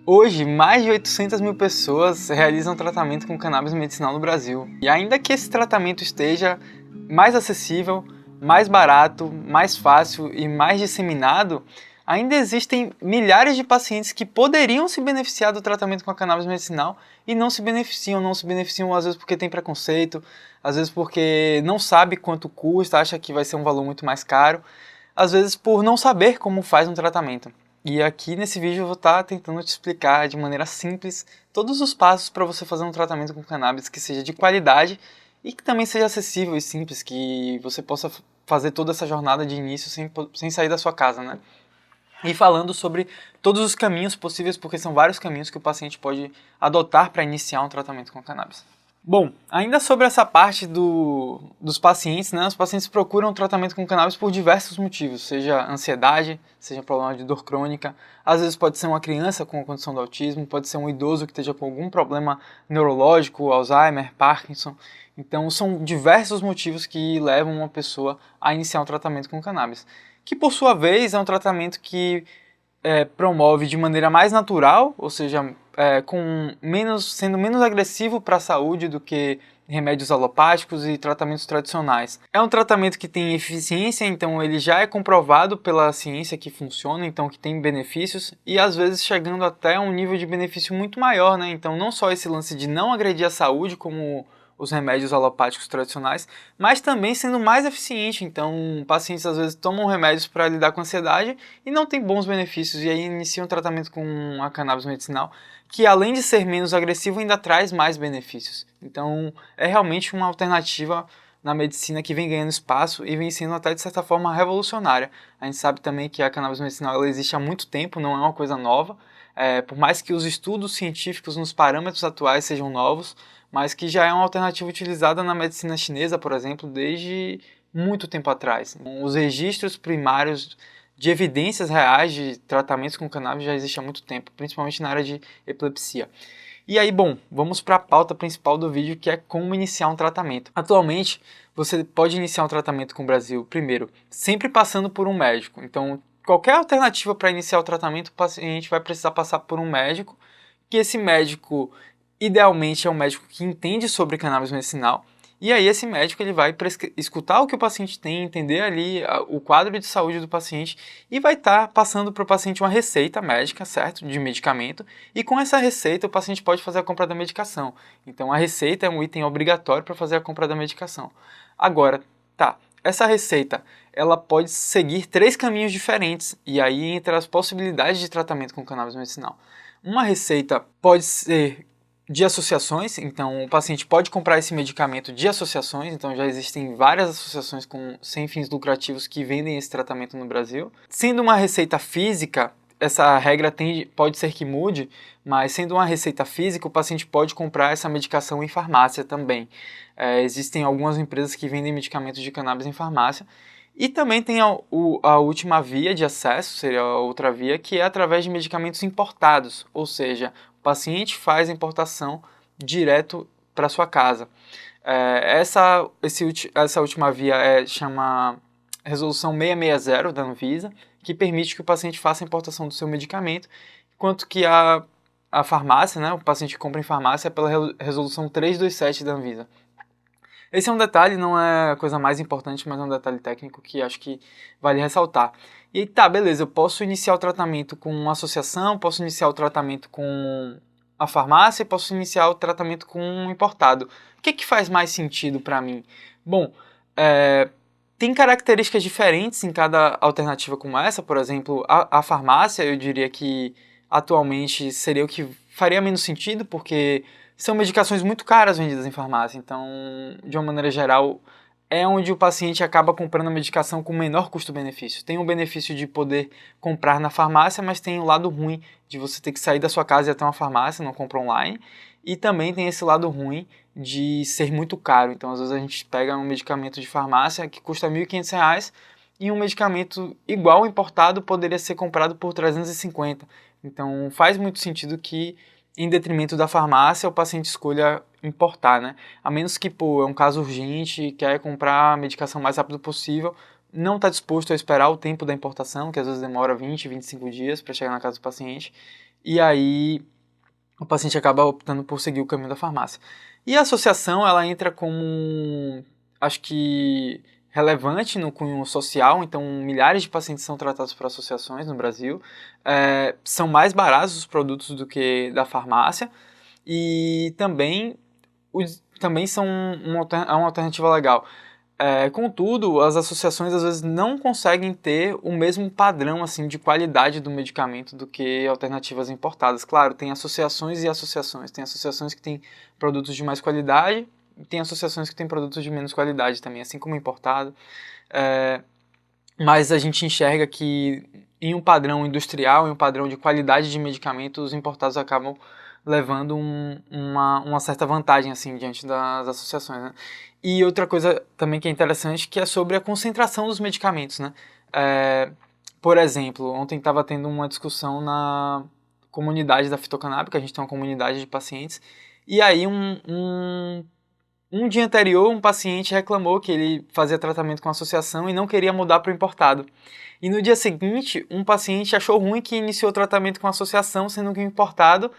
Hoje, mais de 800 mil pessoas realizam tratamento com cannabis medicinal no Brasil. E ainda que esse tratamento esteja mais acessível, mais barato, mais fácil e mais disseminado, ainda existem milhares de pacientes que poderiam se beneficiar do tratamento com a cannabis medicinal e não se beneficiam às vezes porque tem preconceito, às vezes porque não sabe quanto custa, acha que vai ser um valor muito mais caro, às vezes por não saber como faz um tratamento. E aqui nesse vídeo eu vou estar tentando te explicar de maneira simples todos os passos para você fazer um tratamento com cannabis que seja de qualidade e que também seja acessível e simples, que você possa fazer toda essa jornada de início sem sair da sua casa, né? E falando sobre todos os caminhos possíveis, porque são vários caminhos que o paciente pode adotar para iniciar um tratamento com cannabis. Bom, ainda sobre essa parte dos pacientes, né? Os pacientes procuram tratamento com cannabis por diversos motivos, seja ansiedade, seja problema de dor crônica, às vezes pode ser uma criança com a condição do autismo, pode ser um idoso que esteja com algum problema neurológico, Alzheimer, Parkinson. Então são diversos motivos que levam uma pessoa a iniciar um tratamento com cannabis, que por sua vez é um tratamento que promove de maneira mais natural, ou seja, sendo menos agressivo para a saúde do que remédios alopáticos e tratamentos tradicionais. É um tratamento que tem eficiência, então ele já é comprovado pela ciência que funciona, então que tem benefícios e às vezes chegando até um nível de benefício muito maior, né? Então não só esse lance de não agredir a saúde como os remédios alopáticos tradicionais, mas também sendo mais eficiente. Então, pacientes às vezes tomam remédios para lidar com ansiedade e não têm bons benefícios, e aí iniciam um tratamento com a cannabis medicinal, que além de ser menos agressivo, ainda traz mais benefícios. Então, é realmente uma alternativa na medicina que vem ganhando espaço e vem sendo até de certa forma revolucionária. A gente sabe também que a cannabis medicinal ela existe há muito tempo, não é uma coisa nova, por mais que os estudos científicos nos parâmetros atuais sejam novos, mas que já é uma alternativa utilizada na medicina chinesa, por exemplo, desde muito tempo atrás. Os registros primários de evidências reais de tratamentos com cannabis já existem há muito tempo, principalmente na área de epilepsia. E aí, bom, vamos para a pauta principal do vídeo, que é como iniciar um tratamento. Atualmente, você pode iniciar um tratamento com o Brasil, primeiro, sempre passando por um médico. Então, qualquer alternativa para iniciar o tratamento, o paciente vai precisar passar por um médico, que esse médico idealmente é um médico que entende sobre cannabis medicinal, e aí esse médico ele vai escutar o que o paciente tem, entender ali o quadro de saúde do paciente e vai estar passando para o paciente uma receita médica, certo, de medicamento, e com essa receita o paciente pode fazer a compra da medicação. Então a receita é um item obrigatório para fazer a compra da medicação. Agora, tá, essa receita ela pode seguir 3 caminhos diferentes, e aí entre as possibilidades de tratamento com cannabis medicinal. Uma receita pode ser de associações, então o paciente pode comprar esse medicamento de associações, então já existem várias associações sem fins lucrativos que vendem esse tratamento no Brasil. Sendo uma receita física, essa regra pode ser que mude, mas sendo uma receita física, o paciente pode comprar essa medicação em farmácia também. Existem algumas empresas que vendem medicamentos de cannabis em farmácia, e também tem a última via de acesso, seria a outra via, que é através de medicamentos importados, ou seja, o paciente faz a importação direto para sua casa. Essa última via chama Resolução 660 da Anvisa, que permite que o paciente faça a importação do seu medicamento, enquanto que a farmácia, né, o paciente compra em farmácia, é pela Resolução 327 da Anvisa. Esse é um detalhe, não é a coisa mais importante, mas é um detalhe técnico que acho que vale ressaltar. E tá, beleza, eu posso iniciar o tratamento com uma associação, posso iniciar o tratamento com a farmácia, posso iniciar o tratamento com um importado. O que faz mais sentido para mim? Bom, tem características diferentes em cada alternativa como essa, por exemplo, a farmácia eu diria que atualmente seria o que faria menos sentido, porque são medicações muito caras vendidas em farmácia, então, de uma maneira geral, é onde o paciente acaba comprando a medicação com menor custo-benefício. Tem o benefício de poder comprar na farmácia, mas tem o lado ruim de você ter que sair da sua casa e ir até uma farmácia, não compra online, e também tem esse lado ruim de ser muito caro. Então, às vezes a gente pega um medicamento de farmácia que custa R$ 1.500 e um medicamento igual importado poderia ser comprado por 350. Então, faz muito sentido que em detrimento da farmácia, o paciente escolha importar, né? A menos que, é um caso urgente e quer comprar a medicação o mais rápido possível, não está disposto a esperar o tempo da importação, que às vezes demora 20, 25 dias para chegar na casa do paciente, e aí o paciente acaba optando por seguir o caminho da farmácia. E a associação, ela entra como, acho que, relevante no cunho social, então milhares de pacientes são tratados por associações no Brasil, são mais baratos os produtos do que da farmácia, e também são uma alternativa legal. Contudo, as associações às vezes não conseguem ter o mesmo padrão assim de qualidade do medicamento do que alternativas importadas. Claro, tem associações e associações. Tem associações que têm produtos de mais qualidade e tem associações que têm produtos de menos qualidade também, assim como importado. Mas a gente enxerga que em um padrão industrial, em um padrão de qualidade de medicamentos, os importados acabam levando uma certa vantagem assim diante das associações, né? E outra coisa também que é interessante, que é sobre a concentração dos medicamentos, né? Por exemplo, ontem estava tendo uma discussão na comunidade da fitocanábica, a gente tem uma comunidade de pacientes, e aí um dia anterior um paciente reclamou que ele fazia tratamento com associação e não queria mudar para o importado. E no dia seguinte, um paciente achou ruim que iniciou o tratamento com associação, sendo que o importado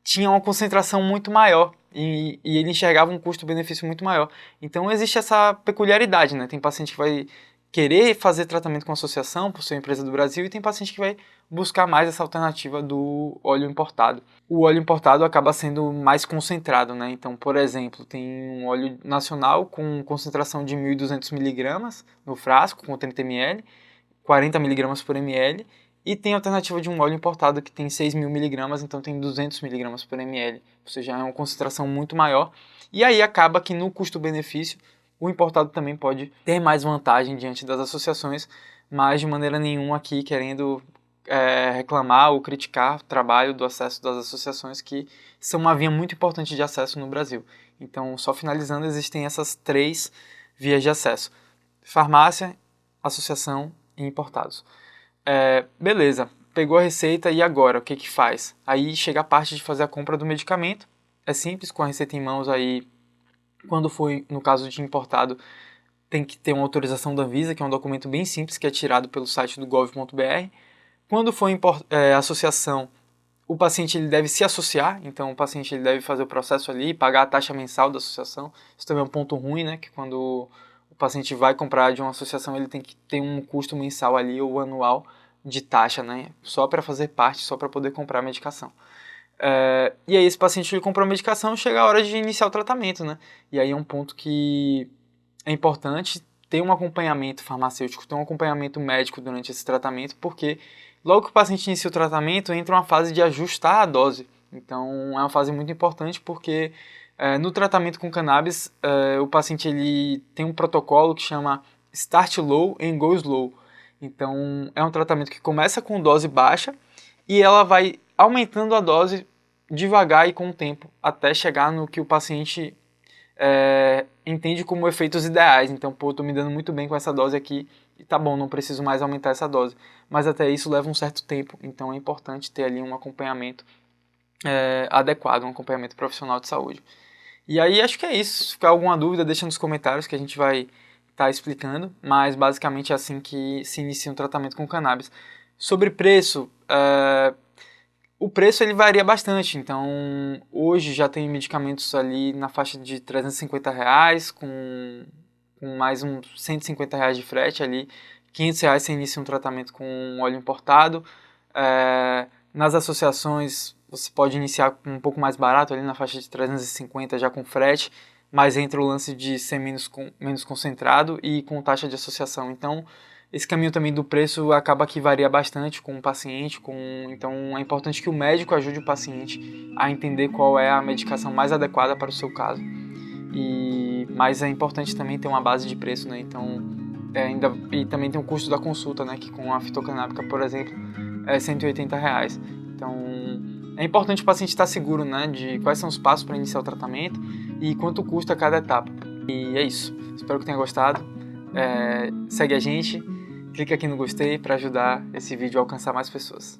tinha uma concentração muito maior e ele enxergava um custo-benefício muito maior. Então existe essa peculiaridade, né? Tem paciente que vai querer fazer tratamento com associação por ser empresa do Brasil e tem paciente que vai buscar mais essa alternativa do óleo importado. O óleo importado acaba sendo mais concentrado, né? Então, por exemplo, tem um óleo nacional com concentração de 1.200 miligramas no frasco, com 30 ml, 40 miligramas por ml, e tem a alternativa de um óleo importado que tem 6.000 miligramas, então tem 200 miligramas por ml, ou seja, é uma concentração muito maior. E aí acaba que no custo-benefício, o importado também pode ter mais vantagem diante das associações, mas de maneira nenhuma aqui querendo reclamar ou criticar o trabalho do acesso das associações, que são uma via muito importante de acesso no Brasil. Então, só finalizando, existem essas 3 vias de acesso: farmácia, associação e importados. Beleza, pegou a receita e agora, o que que faz? Aí chega a parte de fazer a compra do medicamento. É simples, com a receita em mãos aí, quando for no caso de importado, tem que ter uma autorização da Anvisa, que é um documento bem simples, que é tirado pelo site do gov.br. Quando for associação, o paciente ele deve se associar, então o paciente ele deve fazer o processo ali, pagar a taxa mensal da associação. Isso também é um ponto ruim, né, que quando o paciente vai comprar de uma associação, ele tem que ter um custo mensal ali ou anual de taxa, né, só para fazer parte, só para poder comprar a medicação. E aí esse paciente ele comprou a medicação, chega a hora de iniciar o tratamento, né, e aí é um ponto que é importante ter um acompanhamento farmacêutico, ter um acompanhamento médico durante esse tratamento, porque logo que o paciente inicia o tratamento, entra uma fase de ajustar a dose. Então é uma fase muito importante porque no tratamento com cannabis, o paciente ele tem um protocolo que chama Start Low and Go Slow. Então é um tratamento que começa com dose baixa e ela vai aumentando a dose devagar e com o tempo, até chegar no que o paciente entende como efeitos ideais. Então, pô, tô me dando muito bem com essa dose aqui e tá bom, não preciso mais aumentar essa dose. Mas até isso leva um certo tempo, então é importante ter ali um acompanhamento adequado, um acompanhamento profissional de saúde. E aí acho que é isso. Se ficar alguma dúvida, deixa nos comentários que a gente vai estar explicando, mas basicamente é assim que se inicia um tratamento com cannabis. Sobre preço, o preço ele varia bastante, então hoje já tem medicamentos ali na faixa de R$350, com mais uns R$150 de frete ali, R$500 você inicia um tratamento com óleo importado. Nas associações você pode iniciar com um pouco mais barato, ali na faixa de 350 já com frete, mas entra o lance de ser menos concentrado e com taxa de associação. Então esse caminho também do preço acaba que varia bastante com o paciente, então é importante que o médico ajude o paciente a entender qual é a medicação mais adequada para o seu caso. Mas é importante também ter uma base de preço, né? Então, e também tem o custo da consulta, né? Que com a fitocanábica, por exemplo, é R$180. Então, é importante o paciente estar seguro, né? De quais são os passos para iniciar o tratamento e quanto custa cada etapa. E é isso. Espero que tenha gostado. Segue a gente. Clica aqui no gostei para ajudar esse vídeo a alcançar mais pessoas.